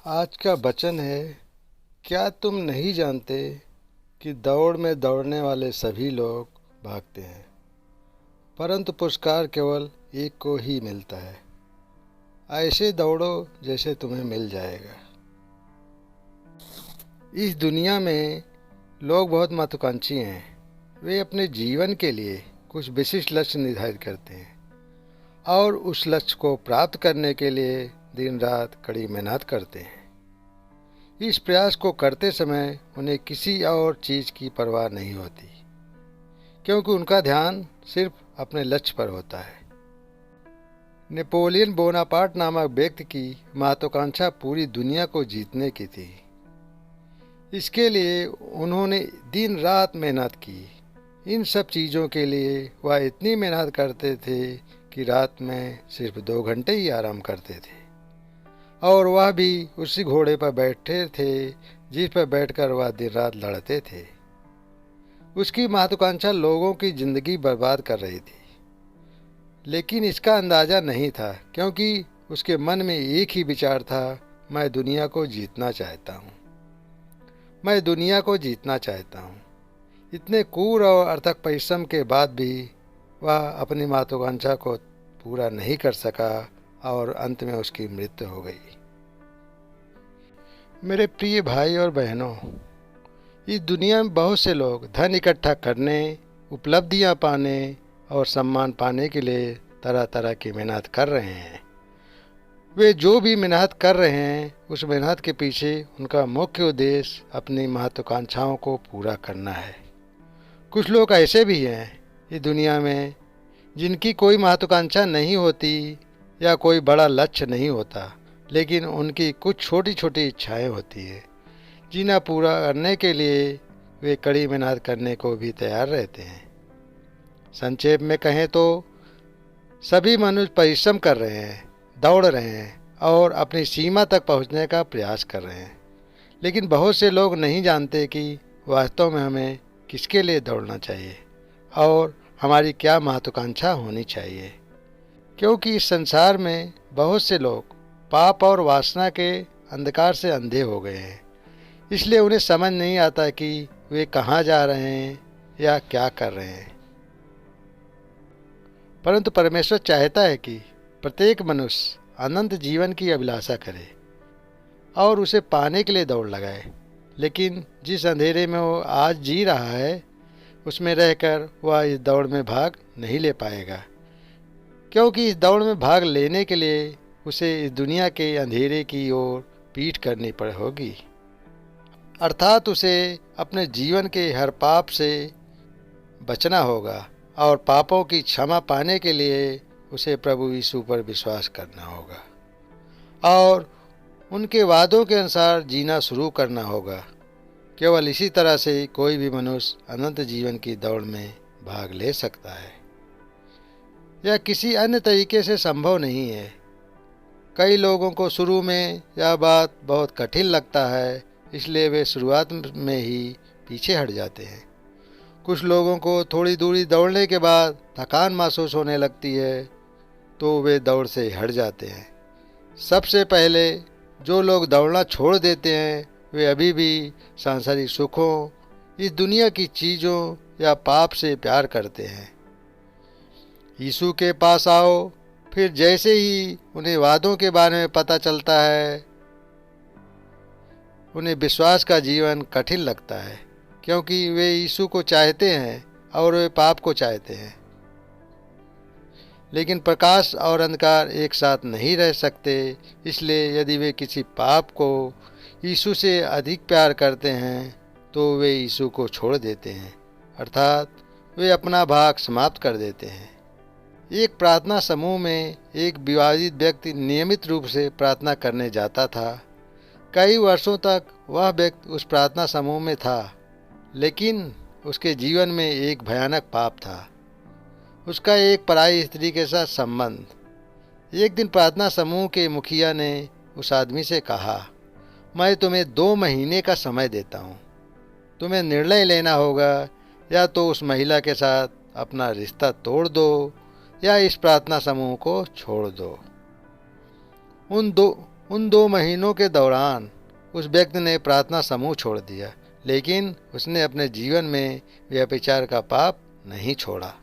आज का वचन है, क्या तुम नहीं जानते कि दौड़ में दौड़ने वाले सभी लोग भागते हैं, परंतु पुरस्कार केवल एक को ही मिलता है। ऐसे दौड़ो जैसे तुम्हें मिल जाएगा। इस दुनिया में लोग बहुत महत्वाकांक्षी हैं। वे अपने जीवन के लिए कुछ विशिष्ट लक्ष्य निर्धारित करते हैं और उस लक्ष्य को प्राप्त करने के लिए दिन रात कड़ी मेहनत करते हैं। इस प्रयास को करते समय उन्हें किसी और चीज़ की परवाह नहीं होती, क्योंकि उनका ध्यान सिर्फ अपने लक्ष्य पर होता है। नेपोलियन बोनापार्ट नामक व्यक्ति की महत्वाकांक्षा पूरी दुनिया को जीतने की थी। इसके लिए उन्होंने दिन रात मेहनत की। इन सब चीज़ों के लिए वह इतनी मेहनत करते थे कि रात में सिर्फ 2 घंटे ही आराम करते थे, और वह भी उसी घोड़े पर बैठे थे जिस पर बैठकर वह दिन रात लड़ते थे। उसकी महत्वाकांक्षा लोगों की जिंदगी बर्बाद कर रही थी, लेकिन इसका अंदाज़ा नहीं था, क्योंकि उसके मन में एक ही विचार था, मैं दुनिया को जीतना चाहता हूँ, मैं दुनिया को जीतना चाहता हूँ। इतने क्रूर और अथक परिश्रम के बाद भी वह अपनी महत्वाकांक्षा को पूरा नहीं कर सका और अंत में उसकी मृत्यु हो गई। मेरे प्रिय भाई और बहनों, इस दुनिया में बहुत से लोग धन इकट्ठा करने, उपलब्धियां पाने और सम्मान पाने के लिए तरह तरह की मेहनत कर रहे हैं। वे जो भी मेहनत कर रहे हैं, उस मेहनत के पीछे उनका मुख्य उद्देश्य अपनी महत्वाकांक्षाओं को पूरा करना है। कुछ लोग ऐसे भी हैं इस दुनिया में जिनकी कोई महत्वाकांक्षा नहीं होती या कोई बड़ा लक्ष्य नहीं होता, लेकिन उनकी कुछ छोटी छोटी इच्छाएं होती है, जिन्हें पूरा करने के लिए वे कड़ी मेहनत करने को भी तैयार रहते हैं। संक्षेप में कहें तो सभी मनुष्य परिश्रम कर रहे हैं, दौड़ रहे हैं और अपनी सीमा तक पहुंचने का प्रयास कर रहे हैं, लेकिन बहुत से लोग नहीं जानते कि वास्तव में हमें किसके लिए दौड़ना चाहिए और हमारी क्या महत्वाकांक्षा होनी चाहिए। क्योंकि इस संसार में बहुत से लोग पाप और वासना के अंधकार से अंधे हो गए हैं, इसलिए उन्हें समझ नहीं आता कि वे कहाँ जा रहे हैं या क्या कर रहे हैं। परंतु परमेश्वर चाहता है कि प्रत्येक मनुष्य अनंत जीवन की अभिलाषा करे और उसे पाने के लिए दौड़ लगाए, लेकिन जिस अंधेरे में वो आज जी रहा है, उसमें रहकर वह इस दौड़ में भाग नहीं ले पाएगा, क्योंकि इस दौड़ में भाग लेने के लिए उसे इस दुनिया के अंधेरे की ओर पीठ करनी पड़ होगी, अर्थात उसे अपने जीवन के हर पाप से बचना होगा और पापों की क्षमा पाने के लिए उसे प्रभु यीशु पर विश्वास करना होगा और उनके वादों के अनुसार जीना शुरू करना होगा। केवल इसी तरह से कोई भी मनुष्य अनंत जीवन की दौड़ में भाग ले सकता है। यह किसी अन्य तरीके से संभव नहीं है। कई लोगों को शुरू में यह बात बहुत कठिन लगता है, इसलिए वे शुरुआत में ही पीछे हट जाते हैं। कुछ लोगों को थोड़ी दूरी दौड़ने के बाद थकान महसूस होने लगती है, तो वे दौड़ से हट जाते हैं। सबसे पहले जो लोग दौड़ना छोड़ देते हैं, वे अभी भी सांसारिक सुखों, इस दुनिया की चीज़ों या पाप से प्यार करते हैं। यीशु के पास आओ, फिर जैसे ही उन्हें वादों के बारे में पता चलता है, उन्हें विश्वास का जीवन कठिन लगता है, क्योंकि वे यीशु को चाहते हैं और वे पाप को चाहते हैं। लेकिन प्रकाश और अंधकार एक साथ नहीं रह सकते, इसलिए यदि वे किसी पाप को यीशु से अधिक प्यार करते हैं, तो वे यीशु को छोड़ देते हैं, अर्थात वे अपना भाग समाप्त कर देते हैं। एक प्रार्थना समूह में एक विवादित व्यक्ति नियमित रूप से प्रार्थना करने जाता था। कई वर्षों तक वह व्यक्ति उस प्रार्थना समूह में था, लेकिन उसके जीवन में एक भयानक पाप था, उसका एक पराई स्त्री के साथ संबंध। एक दिन प्रार्थना समूह के मुखिया ने उस आदमी से कहा, मैं तुम्हें 2 महीने का समय देता हूँ। तुम्हें निर्णय लेना होगा, या तो उस महिला के साथ अपना रिश्ता तोड़ दो या इस प्रार्थना समूह को छोड़ दो। उन 2 महीनों के दौरान उस व्यक्ति ने प्रार्थना समूह छोड़ दिया, लेकिन उसने अपने जीवन में व्यभिचार का पाप नहीं छोड़ा।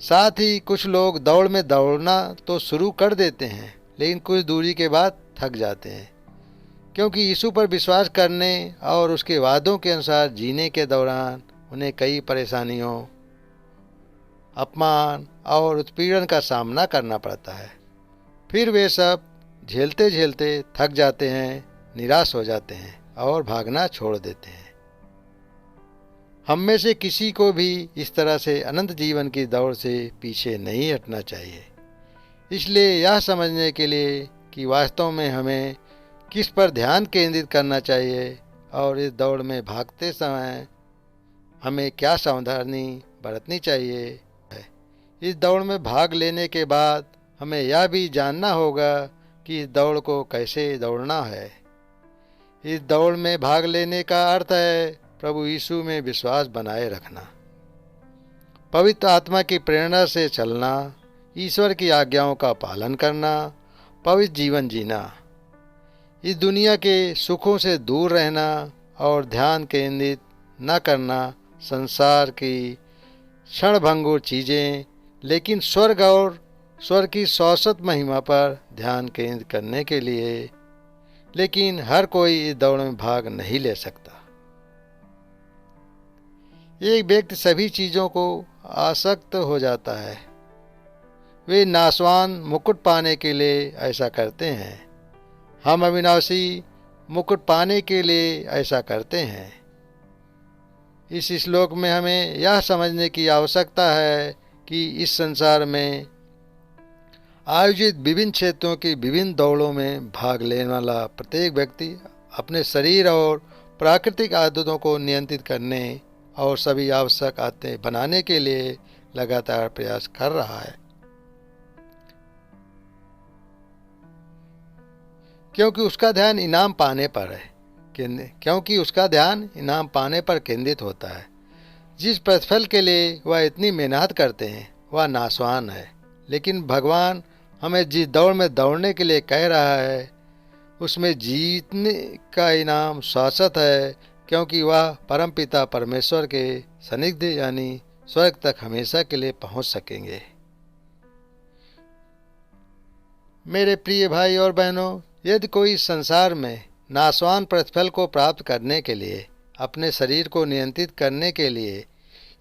साथ ही कुछ लोग दौड़ में दौड़ना तो शुरू कर देते हैं, लेकिन कुछ दूरी के बाद थक जाते हैं, क्योंकि यीशु पर विश्वास करने और उसके वादों के अनुसार जीने के दौरान उन्हें कई परेशानियों, अपमान और उत्पीड़न का सामना करना पड़ता है। फिर वे सब झेलते झेलते थक जाते हैं, निराश हो जाते हैं और भागना छोड़ देते हैं। हम में से किसी को भी इस तरह से अनंत जीवन की दौड़ से पीछे नहीं हटना चाहिए। इसलिए यह समझने के लिए कि वास्तव में हमें किस पर ध्यान केंद्रित करना चाहिए और इस दौड़ में भागते समय हमें क्या सावधानी बरतनी चाहिए है। इस दौड़ में भाग लेने के बाद हमें यह भी जानना होगा कि इस दौड़ को कैसे दौड़ना है। इस दौड़ में भाग लेने का अर्थ है प्रभु यीशु में विश्वास बनाए रखना, पवित्र आत्मा की प्रेरणा से चलना, ईश्वर की आज्ञाओं का पालन करना, पवित्र जीवन जीना, इस दुनिया के सुखों से दूर रहना और ध्यान केंद्रित न करना संसार की क्षणभंगुर चीज़ें, लेकिन स्वर्ग और स्वर्ग की शाश्वत महिमा पर ध्यान केंद्रित करने के लिए। लेकिन हर कोई इस दौड़ में भाग नहीं ले सकता। एक व्यक्ति सभी चीज़ों को आसक्त हो जाता है। वे नाशवान मुकुट पाने के लिए ऐसा करते हैं। हम अविनाशी मुकुट पाने के लिए ऐसा करते हैं। इस श्लोक में हमें यह समझने की आवश्यकता है कि इस संसार में आयोजित विभिन्न क्षेत्रों की विभिन्न दौड़ों में भाग लेने वाला प्रत्येक व्यक्ति अपने शरीर और प्राकृतिक आदतों को नियंत्रित करने और सभी आवश्यक आदतें बनाने के लिए लगातार प्रयास कर रहा है, क्योंकि उसका ध्यान इनाम पाने पर केंद्रित होता है। जिस प्रतिफल के लिए वह इतनी मेहनत करते हैं वह नाशवान है, लेकिन भगवान हमें जिस दौड़ में दौड़ने के लिए कह रहा है उसमें जीतने का इनाम शाश्वत है, क्योंकि वह परमपिता परमेश्वर के सानिध्य यानी स्वर्ग तक हमेशा के लिए पहुंच सकेंगे। मेरे प्रिय भाई और बहनों, यदि कोई संसार में नाशवान प्रतिफल को प्राप्त करने के लिए, अपने शरीर को नियंत्रित करने के लिए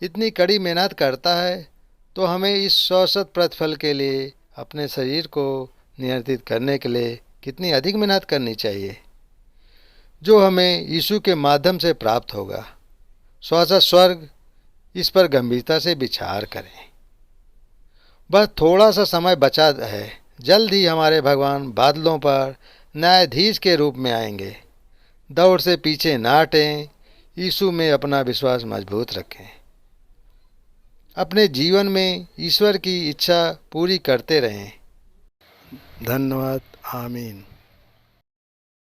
इतनी कड़ी मेहनत करता है, तो हमें इस शाश्वत प्रतिफल के लिए अपने शरीर को नियंत्रित करने के लिए कितनी अधिक मेहनत करनी चाहिए, जो हमें यीशु के माध्यम से प्राप्त होगा। शाश्वत स्वर्ग, इस पर गंभीरता से विचार करें। बस थोड़ा सा समय बचा है, जल्द ही हमारे भगवान बादलों पर न्यायाधीश के रूप में आएंगे। दौड़ से पीछे ना हटें, यीशु में अपना विश्वास मजबूत रखें। अपने जीवन में ईश्वर की इच्छा पूरी करते रहें। धन्यवाद। आमीन।